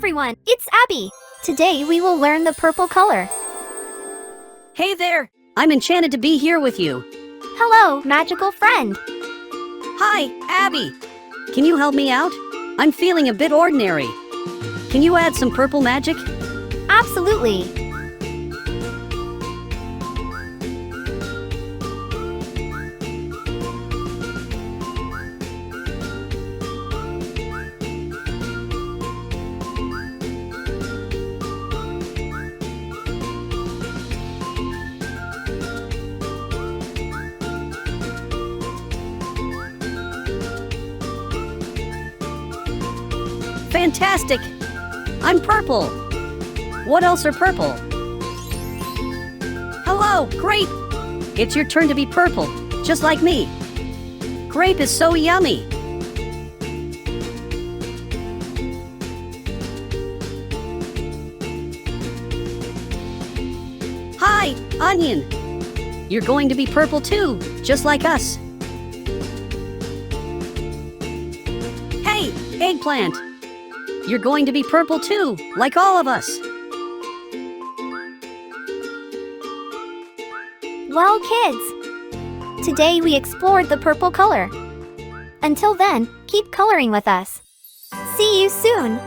everyone, it's Abby. Today we will learn the purple color. Hey there! I'm enchanted to be here with you. Hello, magical friend. Hi, Abby! Can you help me out? I'm feeling a bit ordinary. Can you add some purple magic? Absolutely. Fantastic! I'm purple! What else are purple? Hello, grape! It's your turn to be purple, just like me. Grape is so yummy! Hi, onion! You're going to be purple too, just like us. Hey, eggplant! You're going to be purple too, like all of us. Well, kids, today we explored the purple color. Until then, keep coloring with us. See you soon!